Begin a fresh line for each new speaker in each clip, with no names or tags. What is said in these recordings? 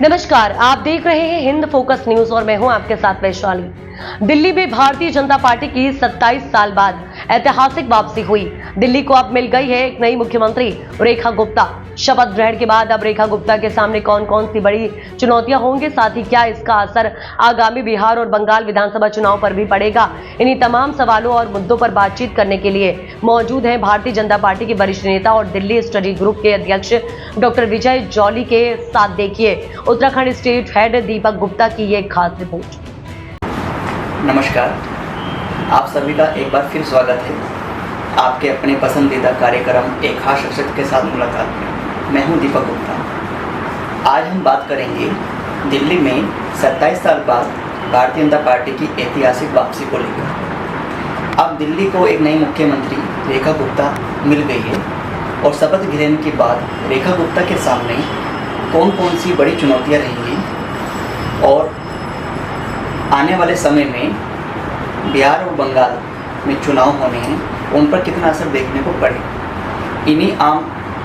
नमस्कार, आप देख रहे हैं हिंद फोकस न्यूज और मैं हूं आपके साथ वैशाली। दिल्ली में भारतीय जनता पार्टी की 27 साल बाद ऐतिहासिक वापसी हुई। दिल्ली को अब मिल गई है एक नई मुख्यमंत्री रेखा गुप्ता। शपथ ग्रहण के बाद अब रेखा गुप्ता के सामने कौन कौन सी बड़ी चुनौतियां होंगी, साथ ही क्या इसका असर आगामी बिहार और बंगाल विधानसभा चुनाव पर भी पड़ेगा। इन्हीं तमाम सवालों और मुद्दों पर बातचीत करने के लिए मौजूद हैं भारतीय जनता पार्टी के वरिष्ठ नेता और दिल्ली स्टडी ग्रुप के अध्यक्ष डॉक्टर विजय जॉली के साथ देखिए उत्तराखंड स्टेट हेड दीपक गुप्ता की ये खास रिपोर्ट।
नमस्कार, आप सभी का एक बार फिर स्वागत है आपके अपने पसंदीदा कार्यक्रम एक खास शख्सियत के साथ मुलाकात में। मैं हूं दीपक गुप्ता। आज हम बात करेंगे दिल्ली में 27 साल बाद भारतीय जनता पार्टी की ऐतिहासिक वापसी को लेकर। अब दिल्ली को एक नई मुख्यमंत्री रेखा गुप्ता मिल गई है और शपथ ग्रहण के बाद रेखा गुप्ता के सामने कौन कौन सी बड़ी चुनौतियां रहेंगी और आने वाले समय में बिहार और बंगाल में चुनाव होने हैं, उन पर कितना असर देखने को पड़े। इन्हीं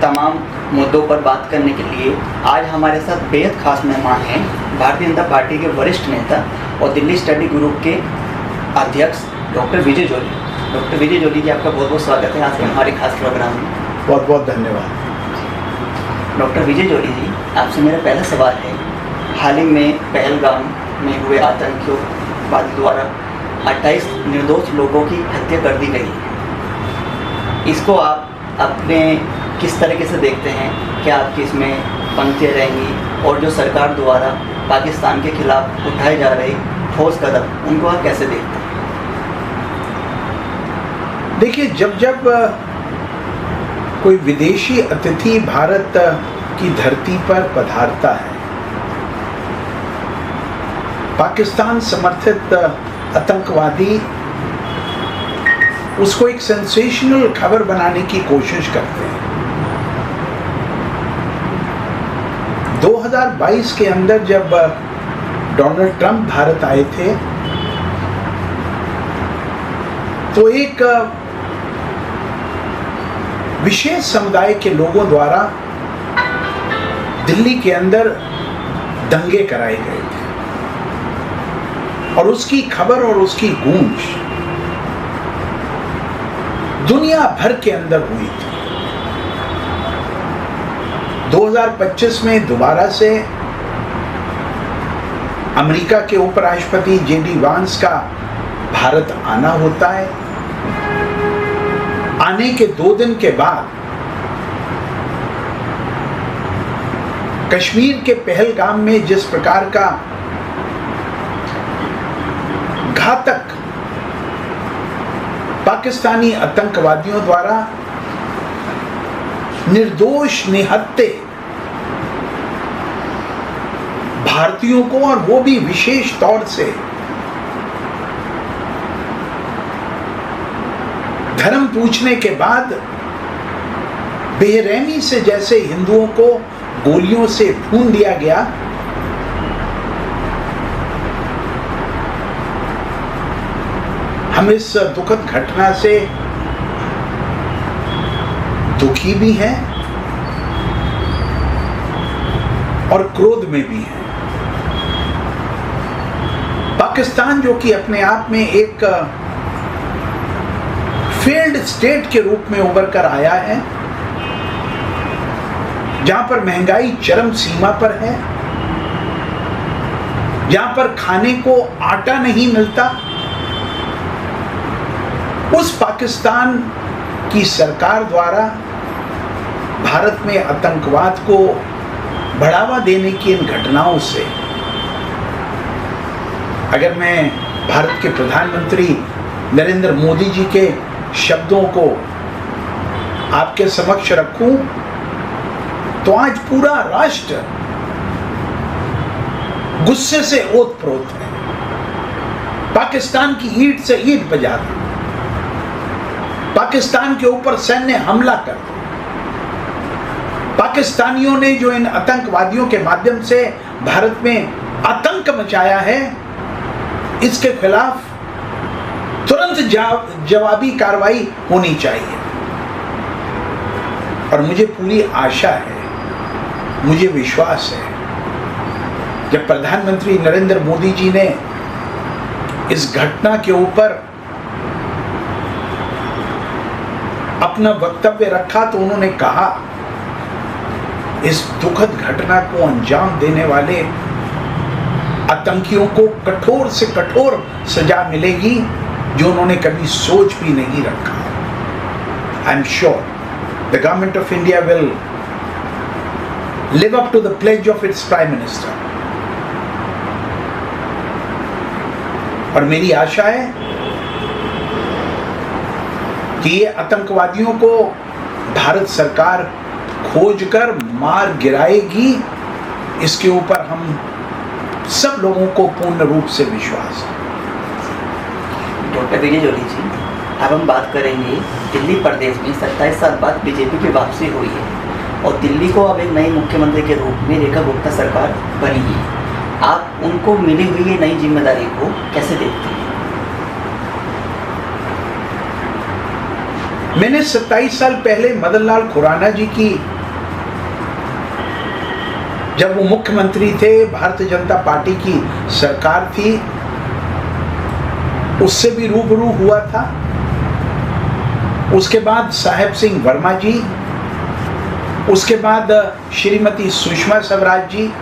तमाम मुद्दों पर बात करने के लिए आज हमारे साथ बेहद खास मेहमान हैं भारतीय जनता पार्टी के वरिष्ठ नेता और दिल्ली स्टडी ग्रुप के अध्यक्ष डॉक्टर विजय जॉली। डॉक्टर विजय जॉली जी, आपका बहुत बहुत स्वागत है आज के हमारे खास प्रोग्राम में।
बहुत बहुत धन्यवाद।
डॉक्टर विजय जॉली जी, आपसे मेरा पहला सवाल है, हाल ही में पहलगाम में हुए आतंकियों द्वारा 28 निर्दोष लोगों की हत्या कर दी गई है। इसको आप अपने किस तरीके से देखते हैं? क्या आपकी इसमें पंक्तियाँ रहेंगी और जो सरकार द्वारा पाकिस्तान के खिलाफ उठाए जा रहे ठोस कदम, उनको आप कैसे देखते हैं?
देखिए, जब कोई विदेशी अतिथि भारत की धरती पर पधारता है, पाकिस्तान समर्थित आतंकवादी उसको एक सेंसेशनल खबर बनाने की कोशिश करते हैं। 2022 के अंदर जब डोनाल्ड ट्रंप भारत आए थे तो एक विशेष समुदाय के लोगों द्वारा दिल्ली के अंदर दंगे कराए गए थे और उसकी खबर और उसकी गूंज दुनिया भर के अंदर हुई थी। 2025 में दोबारा से अमेरिका के उपराष्ट्रपति जेडी वांस का भारत आना होता है। आने के 2 दिन के बाद कश्मीर के पहलगाम में जिस प्रकार का घातक पाकिस्तानी आतंकवादियों द्वारा निर्दोष निहत्थे भारतीयों को, और वो भी विशेष तौर से धर्म पूछने के बाद बेरहमी से जैसे हिंदुओं को गोलियों से भून दिया गया, हम इस दुखद घटना से दुखी भी हैं और क्रोध में भी हैं। पाकिस्तान जो कि अपने आप में एक फेल्ड स्टेट के रूप में उभर कर आया है, जहां पर महंगाई चरम सीमा पर है, जहां पर खाने को आटा नहीं मिलता, उस पाकिस्तान की सरकार द्वारा भारत में आतंकवाद को बढ़ावा देने की इन घटनाओं से, अगर मैं भारत के प्रधानमंत्री नरेंद्र मोदी जी के शब्दों को आपके समक्ष रखूं तो आज पूरा राष्ट्र गुस्से से ओत-प्रोत है। पाकिस्तान की ईंट से ईंट बजा दो, पाकिस्तान के ऊपर सैन्य हमला कर दो। पाकिस्तानियों ने जो इन आतंकवादियों के माध्यम से भारत में आतंक मचाया है, इसके खिलाफ तुरंत जवाबी कार्रवाई होनी चाहिए। और मुझे पूरी आशा है, मुझे विश्वास है जब प्रधानमंत्री नरेंद्र मोदी जी ने इस घटना के ऊपर अपना वक्तव्य रखा तो उन्होंने कहा इस दुखद घटना को अंजाम देने वाले आतंकियों को कठोर से कठोर सजा मिलेगी जो उन्होंने कभी सोच भी नहीं रखा। I am sure the government of India will live up to the pledge of its Prime Minister. और मेरी आशा है कि ये आतंकवादियों को भारत सरकार खोजकर मार गिराएगी, इसके ऊपर हम सब लोगों को पूर्ण रूप से विश्वास है।
डॉक्टर विजय जोली जी, अब हम बात करेंगे दिल्ली प्रदेश में 27 साल बाद बीजेपी की वापसी हुई है और दिल्ली को अब एक नई मुख्यमंत्री के रूप में रेखा गुप्ता सरकार बनी है। आप उनको मिली हुई ये नई जिम्मेदारी को कैसे देखते हैं?
मैंने 27 साल पहले मदन लाल खुराना जी की, जब वो मुख्यमंत्री थे, भारतीय जनता पार्टी की सरकार थी, उससे भी रूबरू हुआ था। उसके बाद साहेब सिंह वर्मा जी, उसके बाद श्रीमती सुषमा स्वराज जी,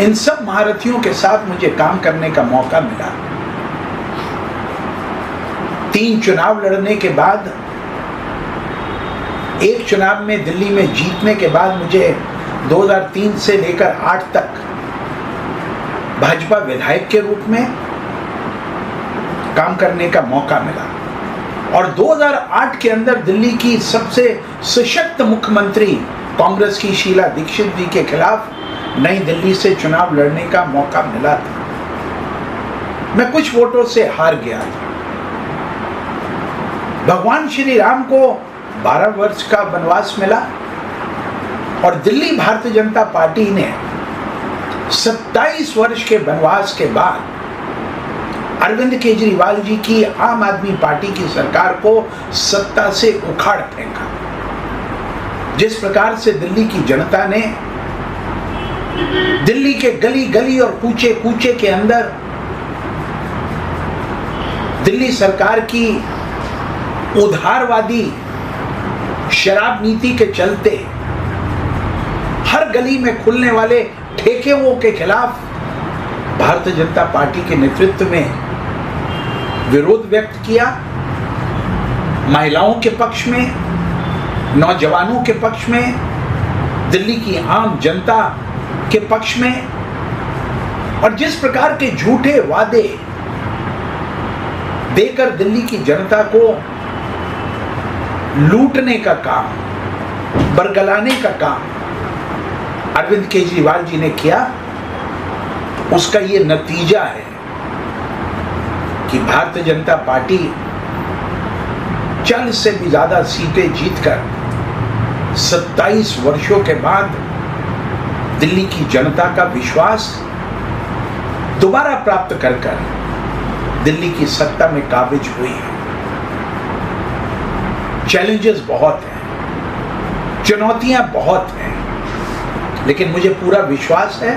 इन सब महारथियों के साथ मुझे काम करने का मौका मिला। 3 चुनाव लड़ने के बाद, एक चुनाव में दिल्ली में जीतने के बाद मुझे 2003 से लेकर 8 तक भाजपा विधायक के रूप में काम करने का मौका मिला और 2008 के अंदर दिल्ली की सबसे सशक्त मुख्यमंत्री कांग्रेस की शीला दीक्षित जी के खिलाफ नई दिल्ली से चुनाव लड़ने का मौका मिला था। मैं कुछ वोटों से हार गया था। भगवान श्री राम को 12 वर्ष का वनवास मिला और दिल्ली भारतीय जनता पार्टी ने 27 वर्ष के वनवास के बाद अरविंद केजरीवाल जी की आम आदमी पार्टी की सरकार को सत्ता से उखाड़ फेंका। जिस प्रकार से दिल्ली की जनता ने दिल्ली के गली गली और कूचे कूचे के अंदर दिल्ली सरकार की उदारवादी शराब नीति के चलते हर गली में खुलने वाले ठेकेओं के खिलाफ भारतीय जनता पार्टी के नेतृत्व में विरोध व्यक्त किया। महिलाओं के पक्ष में, नौजवानों के पक्ष में, दिल्ली की आम जनता के पक्ष में, और जिस प्रकार के झूठे वादे देकर दिल्ली की जनता को लूटने का काम, बरगलाने का काम अरविंद केजरीवाल जी ने किया, उसका ये नतीजा है कि भारतीय जनता पार्टी 40 से भी ज्यादा सीटें जीतकर 27 वर्षों के बाद दिल्ली की जनता का विश्वास दोबारा प्राप्त कर दिल्ली की सत्ता में काबिज हुई है। चैलेंजेस बहुत हैं, चुनौतियां बहुत हैं, लेकिन मुझे पूरा विश्वास है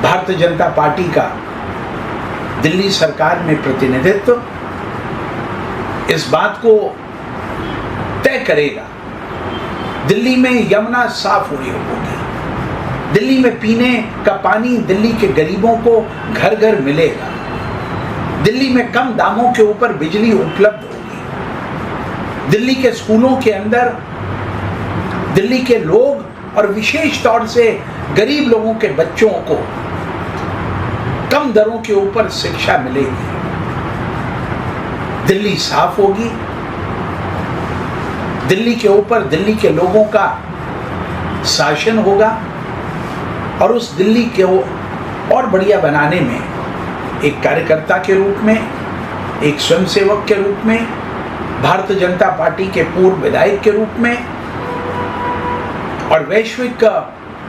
भारतीय जनता पार्टी का दिल्ली सरकार में प्रतिनिधित्व इस बात को तय करेगा। दिल्ली में यमुना साफ हुई होगी, दिल्ली में पीने का पानी दिल्ली के गरीबों को घर घर मिलेगा, दिल्ली में कम दामों के ऊपर बिजली उपलब्ध होगी, दिल्ली के स्कूलों के अंदर दिल्ली के लोग और विशेष तौर से गरीब लोगों के बच्चों को कम दरों के ऊपर शिक्षा मिलेगी, दिल्ली साफ होगी, दिल्ली के ऊपर दिल्ली के लोगों का शासन होगा और उस दिल्ली को और बढ़िया बनाने में एक कार्यकर्ता के रूप में, एक स्वयंसेवक के रूप में, भारतीय जनता पार्टी के पूर्व विधायक के रूप में और वैश्विक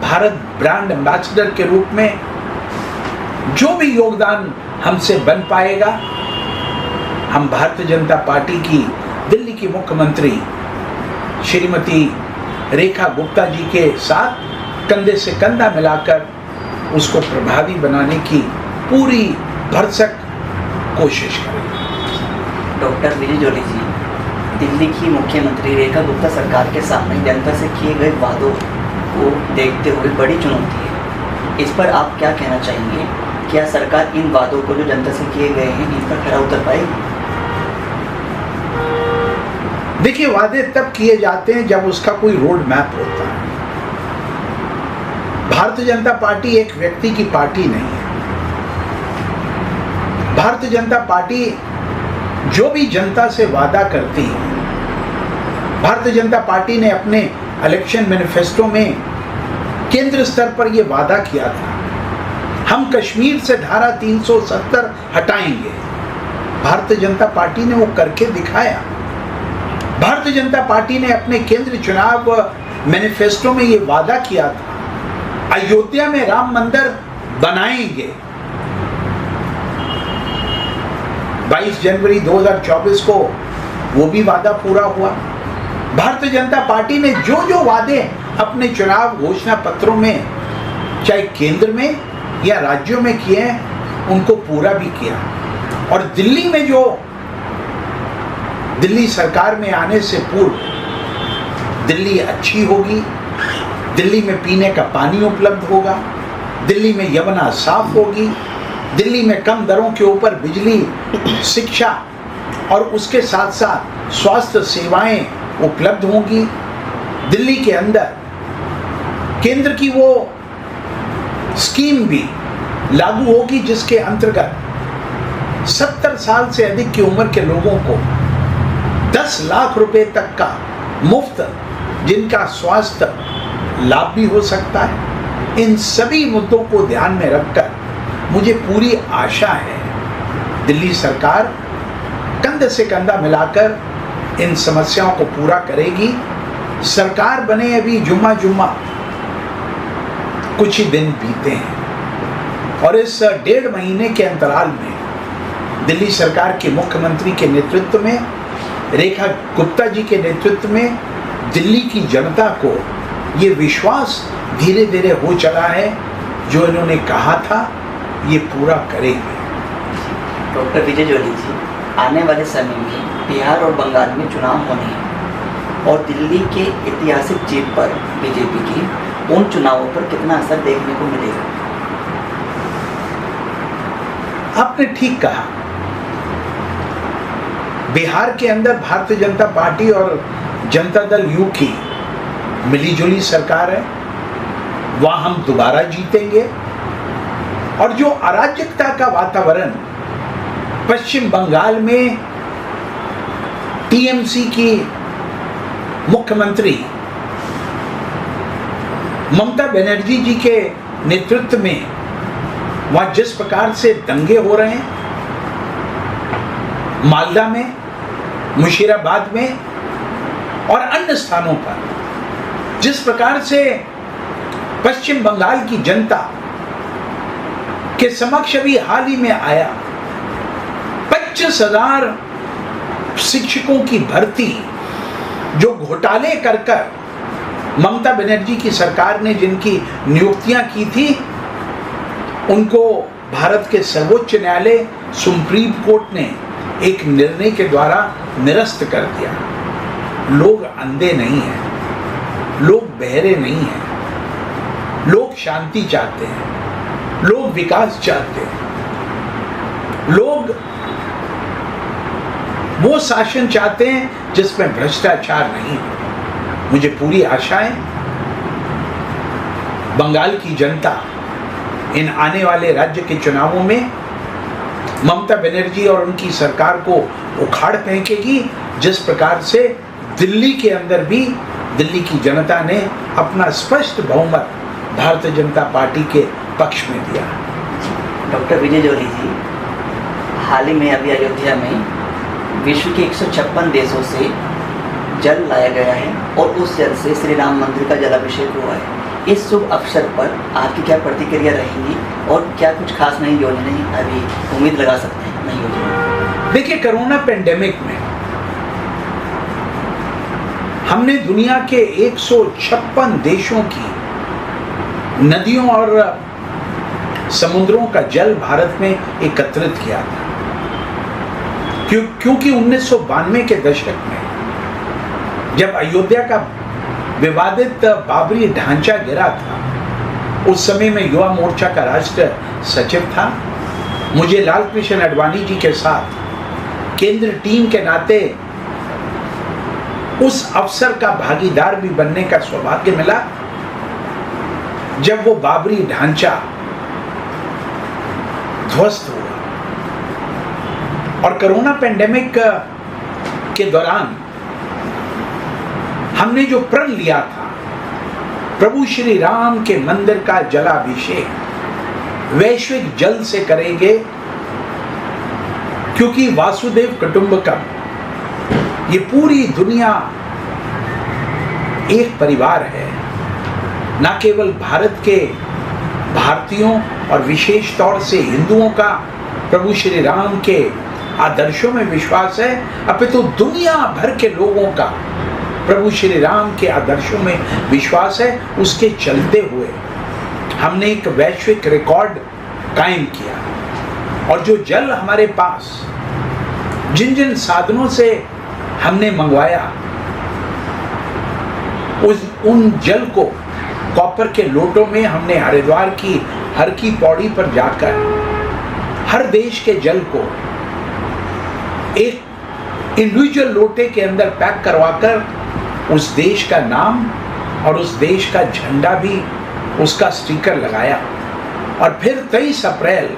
भारत ब्रांड एम्बेसडर के रूप में जो भी योगदान हमसे बन पाएगा, हम भारतीय जनता पार्टी की दिल्ली की मुख्यमंत्री श्रीमती रेखा गुप्ता जी के साथ कंधे से कंधा मिलाकर उसको प्रभावी बनाने की पूरी भरसक कोशिश करेंगे।
डॉक्टर विजय जोली जी, दिल्ली की मुख्यमंत्री रेखा गुप्ता सरकार के सामने जनता से किए गए वादों को देखते हुए बड़ी चुनौती है। इस पर आप क्या कहना चाहेंगे? क्या सरकार इन वादों को जो जनता से किए गए हैं इन पर खरा उतर पाएगी?
देखिए, वादे तब किए जाते हैं जब उसका कोई रोड मैप होता है। भारतीय जनता पार्टी एक व्यक्ति की पार्टी नहीं है। भारतीय जनता पार्टी जो भी जनता से वादा करती है, भारतीय जनता पार्टी ने अपने इलेक्शन मैनिफेस्टो में केंद्र स्तर पर यह वादा किया था, हम कश्मीर से धारा 370 हटाएंगे। भारतीय जनता पार्टी ने वो करके दिखाया। भारतीय जनता पार्टी ने अपने केंद्रीय चुनाव मैनिफेस्टो में ये वादा किया था, अयोध्या में राम मंदिर बनाएंगे। 22 जनवरी 2024 को वो भी वादा पूरा हुआ। भारतीय जनता पार्टी ने जो जो वादे अपने चुनाव घोषणा पत्रों में, चाहे केंद्र में या राज्यों में किए हैं, उनको पूरा भी किया। और दिल्ली में जो दिल्ली सरकार में आने से पूर्व दिल्ली अच्छी होगी, दिल्ली में पीने का पानी उपलब्ध होगा, दिल्ली में यमुना साफ होगी, दिल्ली में कम दरों के ऊपर बिजली, शिक्षा और उसके साथ साथ स्वास्थ्य सेवाएं उपलब्ध होंगी। दिल्ली के अंदर केंद्र की वो स्कीम भी लागू होगी जिसके अंतर्गत 70 साल से अधिक की उम्र के लोगों को 10 लाख रुपए तक का मुफ्त जिनका स्वास्थ्य लाभ भी हो सकता है। इन सभी मुद्दों को ध्यान में रखकर मुझे पूरी आशा है दिल्ली सरकार कंधे से कंधा मिलाकर इन समस्याओं को पूरा करेगी। सरकार बने अभी जुम्मा कुछ ही दिन बीते हैं और इस 1.5 महीने के अंतराल में दिल्ली सरकार के मुख्यमंत्री के नेतृत्व में, रेखा गुप्ता जी के नेतृत्व में दिल्ली की जनता को ये विश्वास धीरे धीरे हो चला है, जो इन्होंने कहा था ये पूरा करेंगे।
डॉक्टर विजय जोली जी, आने वाले समय में बिहार और बंगाल में चुनाव होने हैं और दिल्ली के ऐतिहासिक जीत पर बीजेपी की उन चुनावों पर कितना असर देखने को मिलेगा?
आपने ठीक कहा, बिहार के अंदर भारतीय जनता पार्टी और जनता दल यू की मिलीजुली सरकार है, वहां हम दोबारा जीतेंगे। और जो अराजकता का वातावरण पश्चिम बंगाल में टीएमसी की मुख्यमंत्री ममता बनर्जी जी के नेतृत्व में वहां जिस प्रकार से दंगे हो रहे हैं, मालदा में, मुशीराबाद में और अन्य स्थानों पर, जिस प्रकार से पश्चिम बंगाल की जनता के समक्ष अभी हाल ही में आया 25,000 शिक्षकों की भर्ती जो घोटाले कर ममता बनर्जी की सरकार ने जिनकी नियुक्तियां की थी, उनको भारत के सर्वोच्च न्यायालय सुप्रीम कोर्ट ने एक निर्णय के द्वारा निरस्त कर दिया। लोग अंधे नहीं हैं, लोग बहरे नहीं हैं, लोग शांति चाहते हैं, लोग विकास चाहते हैं, लोग वो शासन चाहते हैं जिसमें भ्रष्टाचार नहीं हो। मुझे पूरी आशा है बंगाल की जनता इन आने वाले राज्य के चुनावों में ममता बनर्जी और उनकी सरकार को उखाड़ फेंकेगी, जिस प्रकार से दिल्ली के अंदर भी दिल्ली की जनता ने अपना स्पष्ट बहुमत भारतीय जनता पार्टी के पक्ष में दिया।
डॉक्टर विजय जोली जी, हाल ही में अभी अयोध्या में विश्व के 156 देशों से जल लाया गया है और उस जल से श्री राम मंदिर का जलाभिषेक हुआ है। इस शुभ अवसर पर आपकी क्या प्रतिक्रिया रहेगी और क्या कुछ खास नई योजनाएं अभी उम्मीद लगा सकते हैं नई योजना?
देखिए, कोरोना पेंडेमिक में हमने दुनिया के 156 देशों की नदियों और समुद्रों का जल भारत में एकत्रित किया था। क्योंकि 1992 के दशक में जब अयोध्या का विवादित बाबरी ढांचा गिरा था, उस समय में युवा मोर्चा का राष्ट्र सचिव था। मुझे लाल कृष्ण आडवाणी जी के साथ केंद्र टीम के नाते उस अवसर का भागीदार भी बनने का सौभाग्य मिला जब वो बाबरी ढांचा ध्वस्त हुआ। और कोरोना पेंडेमिक के दौरान हमने जो प्रण लिया था, प्रभु श्री राम के मंदिर का जलाभिषेक वैश्विक जल से करेंगे, क्योंकि वासुदेव कुटुंबकम, ये पूरी दुनिया एक परिवार है। न केवल भारत के भारतीयों और विशेष तौर से हिंदुओं का प्रभु श्री राम के आदर्शों में विश्वास है, अपितु दुनिया भर के लोगों का प्रभु श्री राम के आदर्शों में विश्वास है। उसके चलते हुए हमने एक वैश्विक रिकॉर्ड कायम किया। और जो जल हमारे पास जिन जिन साधनों से हमने मंगवाया, उन जल को कॉपर के लोटों में हमने हरिद्वार की हर की पौड़ी पर जाकर हर देश के जल को एक इंडिविजुअल लोटे के अंदर पैक करवाकर उस देश का नाम और उस देश का झंडा भी, उसका स्टिकर लगाया। और फिर 23 अप्रैल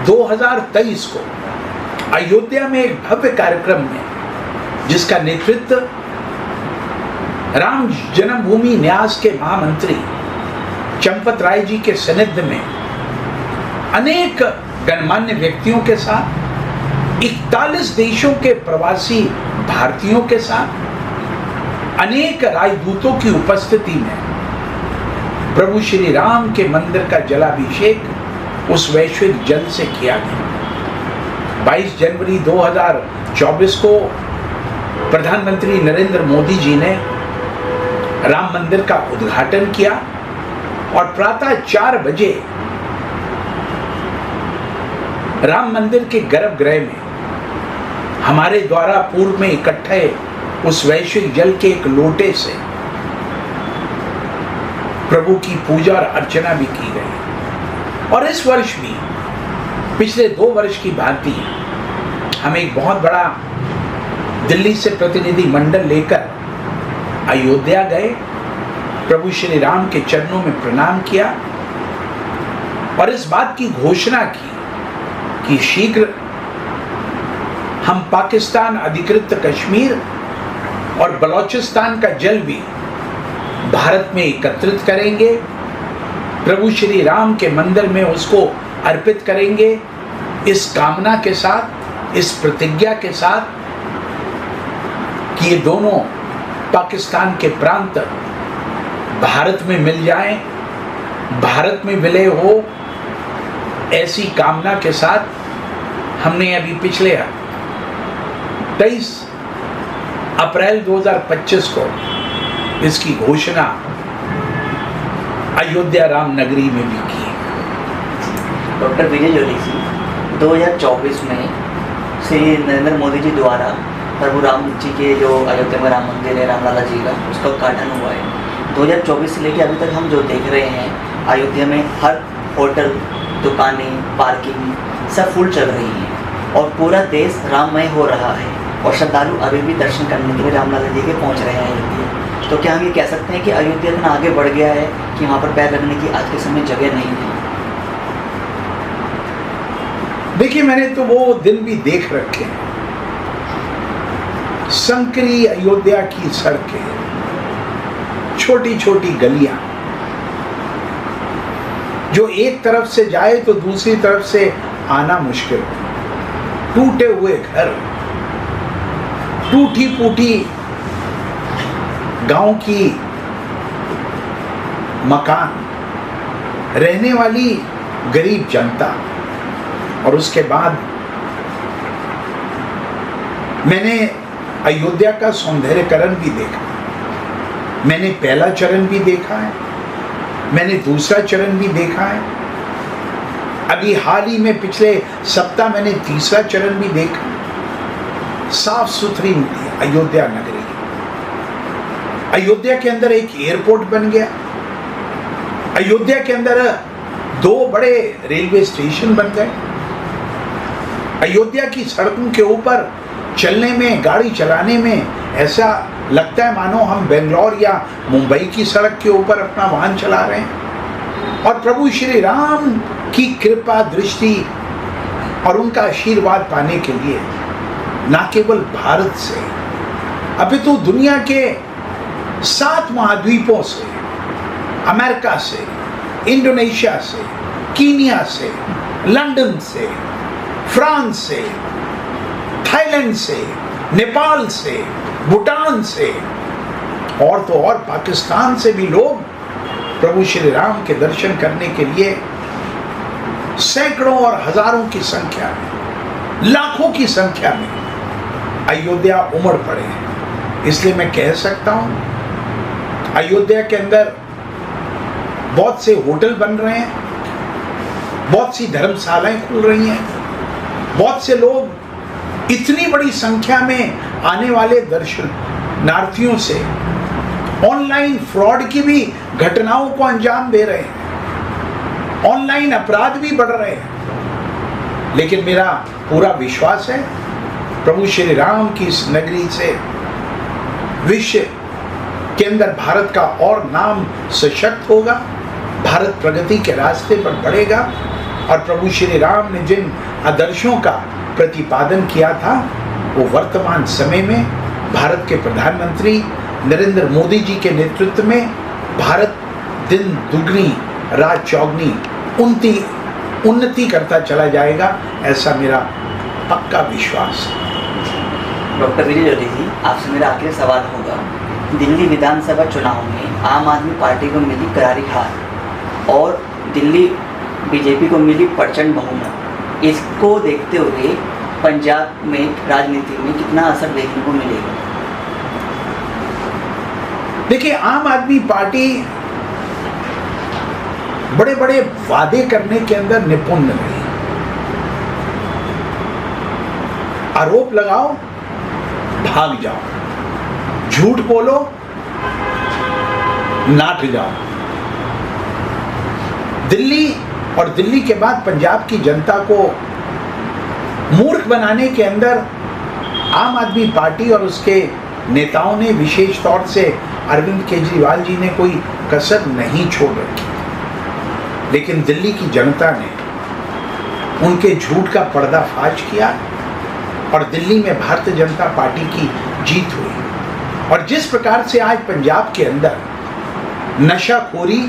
2023 को अयोध्या में एक भव्य कार्यक्रम में, जिसका नेतृत्व राम जन्मभूमि न्यास के महामंत्री चंपत राय जी के सानिध्य में अनेक गणमान्य व्यक्तियों के साथ, 41 देशों के प्रवासी भारतीयों के साथ, अनेक राजदूतों की उपस्थिति में प्रभु श्री राम के मंदिर का जलाभिषेक उस वैश्विक जल से किया गया। 22 जनवरी 2024 को प्रधानमंत्री नरेंद्र मोदी जी ने राम मंदिर का उद्घाटन किया और प्रातः 4 बजे राम मंदिर के गर्भगृह में हमारे द्वारा पूर्व में इकट्ठे उस वैश्विक जल के एक लोटे से प्रभु की पूजा और अर्चना भी की गई। और इस वर्ष भी पिछले 2 वर्ष की भांति हम एक बहुत बड़ा दिल्ली से प्रतिनिधि मंडल लेकर अयोध्या गए, प्रभु श्री राम के चरणों में प्रणाम किया और इस बात की घोषणा की कि शीघ्र हम पाकिस्तान अधिकृत कश्मीर और बलूचिस्तान का जल भी भारत में एकत्रित करेंगे, प्रभु श्री राम के मंदिर में उसको अर्पित करेंगे, इस कामना के साथ, इस प्रतिज्ञा के साथ कि ये दोनों पाकिस्तान के प्रांत भारत में मिल जाएं, भारत में विलय हो, ऐसी कामना के साथ हमने अभी पिछले 23 अप्रैल 2025 को इसकी घोषणा अयोध्या राम नगरी में भी की।
डॉक्टर विजय जोली जी, 2024 में श्री नरेंद्र मोदी जी द्वारा प्रभु राम जी के जो अयोध्या में राम मंदिर है, रामलला जी का, उसका उद्घाटन हुआ है। 2024 से लेकर अभी तक हम जो देख रहे हैं, अयोध्या में हर होटल, दुकानें, पार्किंग सब फुल चल रही हैं और पूरा देश राममय हो रहा है और श्रद्धालु अभी भी दर्शन करने के लिए रामलला जी के पहुंच रहे हैं अयोध्या। तो क्या हम ये कह सकते हैं कि अयोध्या इतना आगे बढ़ गया है कि वहाँ पर पैर रखने की आज के समय जगह नहीं है?
देखिए, मैंने तो वो दिन भी देख रखे हैं। संकरी अयोध्या की सड़कें, छोटी छोटी गलियां, जो एक तरफ से जाए तो दूसरी तरफ से आना मुश्किल, टूटे हुए घर, टूटी फूटी गांव की मकान, रहने वाली गरीब जनता। और उसके बाद मैंने अयोध्या का सौंदर्यकरण भी देखा, मैंने पहला चरण भी देखा है मैंने दूसरा चरण भी देखा है। अभी हाल ही में पिछले सप्ताह मैंने तीसरा चरण भी देखा। साफ सुथरी अयोध्या नगरी, अयोध्या के अंदर एक एयरपोर्ट बन गया, अयोध्या के अंदर 2 बड़े रेलवे स्टेशन बन गए, अयोध्या की सड़कों के ऊपर चलने में, गाड़ी चलाने में ऐसा लगता है मानो हम बेंगलोर या मुंबई की सड़क के ऊपर अपना वाहन चला रहे हैं। और प्रभु श्री राम की कृपा दृष्टि और उनका आशीर्वाद पाने के लिए न केवल भारत से अपितु दुनिया के 7 महाद्वीपों से, अमेरिका से, इंडोनेशिया से, कीनिया से, लंदन से, फ्रांस से, थाईलैंड से, नेपाल से, भूटान से और तो और पाकिस्तान से भी लोग प्रभु श्री राम के दर्शन करने के लिए सैकड़ों और हजारों की संख्या में, लाखों की संख्या में अयोध्या उमड़ पड़े हैं। इसलिए मैं कह सकता हूं अयोध्या के अंदर बहुत से होटल बन रहे हैं, बहुत सी धर्मशालाएं खुल रही हैं, बहुत से लोग इतनी बड़ी संख्या में आने वाले दर्शनार्थियों से ऑनलाइन फ्रॉड की भी घटनाओं को अंजाम दे रहे हैं, ऑनलाइन अपराध भी बढ़ रहे हैं। लेकिन मेरा पूरा विश्वास है प्रभु श्री राम की इस नगरी से विश्व के अंदर भारत का और नाम सशक्त होगा, भारत प्रगति के रास्ते पर बढ़ेगा और प्रभु श्री राम ने जिन आदर्शों का प्रतिपादन किया था वो वर्तमान समय में भारत के प्रधानमंत्री नरेंद्र मोदी जी के नेतृत्व में भारत दिन दुगनी रात चौगनी उन्नति करता चला जाएगा, ऐसा मेरा पक्का विश्वास है।
डॉक्टर विजय जोली जी, आपसे मेरा आखिरी सवाल होगा, दिल्ली विधानसभा चुनाव में आम आदमी पार्टी को मिली करारी हार और दिल्ली बीजेपी को मिली प्रचंड बहुमत, इसको देखते हुए पंजाब में राजनीति में कितना असर देखने को मिलेगा?
देखिए, आम आदमी पार्टी बड़े बड़े वादे करने के अंदर निपुण रही। आरोप लगाओ, भाग जाओ, झूठ बोलो, नाट जाओ। दिल्ली और दिल्ली के बाद पंजाब की जनता को मूर्ख बनाने के अंदर आम आदमी पार्टी और उसके नेताओं ने, विशेष तौर से अरविंद केजरीवाल जी ने, कोई कसर नहीं छोड़ रखी। लेकिन दिल्ली की जनता ने उनके झूठ का पर्दाफाश किया और दिल्ली में भारतीय जनता पार्टी की जीत हुई। और जिस प्रकार से आज पंजाब के अंदर नशाखोरी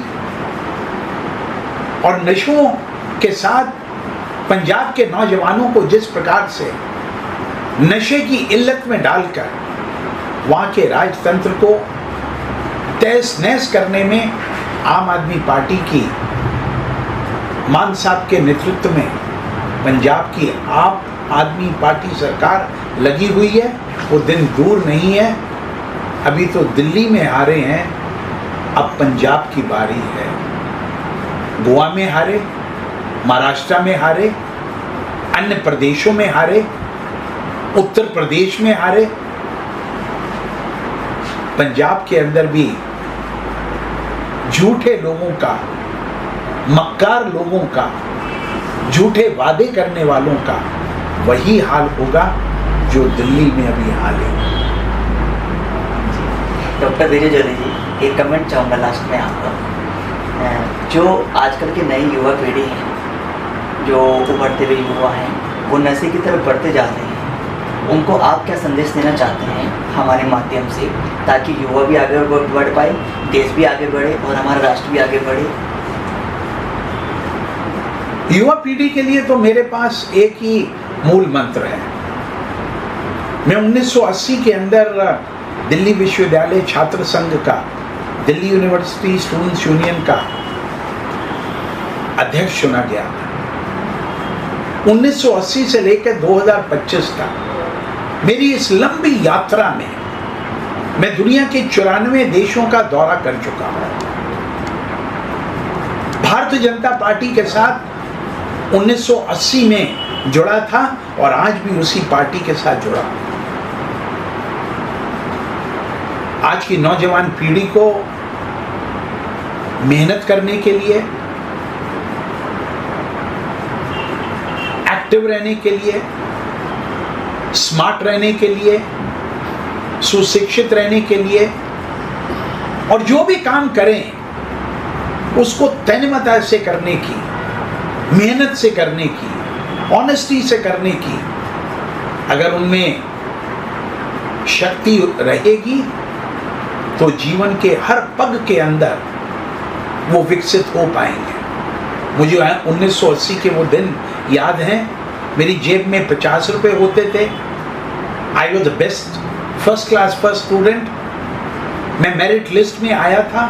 और नशों के साथ पंजाब के नौजवानों को जिस प्रकार से नशे की इल्लत में डालकर वहां के राजतंत्र को तहस नहस करने में आम आदमी पार्टी की मान साहब के नेतृत्व में पंजाब की आम आदमी पार्टी सरकार लगी हुई है, वो दिन दूर नहीं है। अभी तो दिल्ली में हारे हैं, अब पंजाब की बारी है। गोवा में हारे, महाराष्ट्र में हारे, अन्य प्रदेशों में हारे, उत्तर प्रदेश में हारे, पंजाब के अंदर भी झूठे लोगों का, मक्कार लोगों का, झूठे वादे करने वालों का वही हाल होगा जो दिल्ली में अभी हाल है।
डॉक्टर विजय जोली जी, एक कमेंट चाहूँगा लास्ट में आपका। जो आजकल के नई युवा पीढ़ी है, जो उभरते हुए युवा हैं, वो नशे की तरफ बढ़ते जाते हैं, उनको आप क्या संदेश देना चाहते हैं हमारे माध्यम से, ताकि युवा भी आगे बढ़ पाए, देश भी आगे बढ़े और हमारा राष्ट्र भी आगे बढ़े?
युवा पीढ़ी के लिए तो मेरे पास एक ही मूल मंत्र है। मैं 1980 के अंदर दिल्ली विश्वविद्यालय छात्र संघ का, दिल्ली यूनिवर्सिटी स्टूडेंट्स यूनियन का अध्यक्ष चुना गया था। 1980 से लेकर 2025 तक मेरी इस लंबी यात्रा में मैं दुनिया के 94 देशों का दौरा कर चुका हूं। भारतीय जनता पार्टी के साथ 1980 में जुड़ा था और आज भी उसी पार्टी के साथ जुड़ा। आज की नौजवान पीढ़ी को मेहनत करने के लिए, एक्टिव रहने के लिए, स्मार्ट रहने के लिए, सुशिक्षित रहने के लिए और जो भी काम करें उसको तन्मयता से करने की, मेहनत से करने की, ऑनेस्टी से करने की, अगर उनमें शक्ति रहेगी तो जीवन के हर पग के अंदर वो विकसित हो पाएंगे। मुझे 1980 के वो दिन याद हैं। मेरी जेब में 50 रुपए होते थे। I was the best first class first student. मैं मेरिट लिस्ट में आया था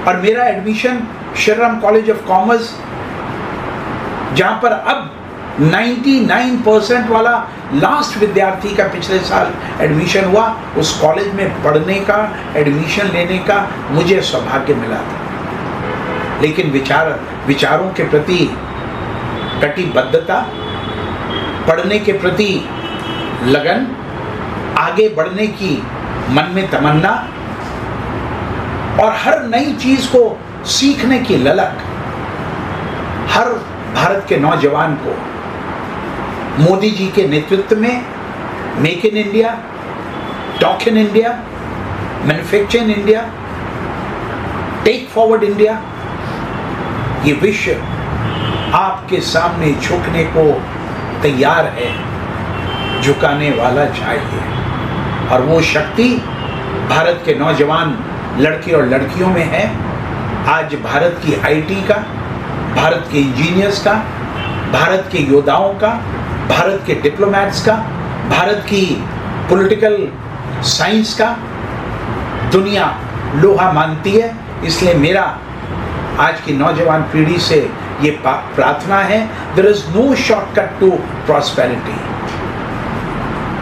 और मेरा admission Shriram college of commerce, जहां पर अब 99% वाला लास्ट विद्यार्थी का पिछले साल एडमिशन हुआ, उस कॉलेज में पढ़ने का, एडमिशन लेने का मुझे सौभाग्य मिला था। लेकिन विचारों के प्रति कटिबद्धता, पढ़ने के प्रति लगन, आगे बढ़ने की मन में तमन्ना और हर नई चीज को सीखने की ललक हर भारत के नौजवान को मोदी जी के नेतृत्व में make in India, talk in India, manufacture in India, take forward India, ये विश्व आपके सामने झुकने को तैयार है, झुकाने वाला चाहिए। और वो शक्ति भारत के नौजवान लड़के और लड़कियों में है। आज भारत की आईटी का, भारत के इंजीनियर्स का, भारत के योद्धाओं का, भारत के डिप्लोमैट्स का, भारत की पॉलिटिकल साइंस का दुनिया लोहा मानती है। इसलिए मेरा आज की नौजवान पीढ़ी से ये प्रार्थना है, there is no shortcut to prosperity.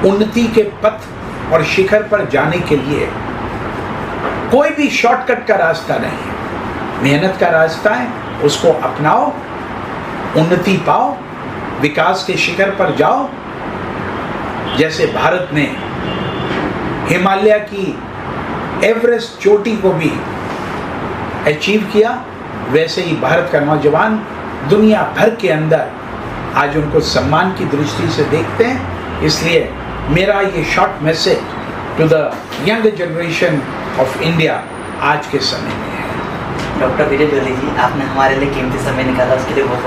उन्नति के पथ और शिखर पर जाने के लिए कोई भी शॉर्टकट का रास्ता नहीं है, मेहनत का रास्ता है। उसको अपनाओ, उन्नति पाओ, विकास के शिखर पर जाओ। जैसे भारत ने हिमालय की एवरेस्ट चोटी को भी अचीव किया, वैसे ही भारत का नौजवान दुनिया भर के अंदर आज उनको सम्मान की दृष्टि से देखते हैं। इसलिए मेरा ये short message to the young generation of India आज के समय में है।
डॉक्टर विजय जोली जी, आपने हमारे लिए कीमती समय निकाला, उसके लिए बहुत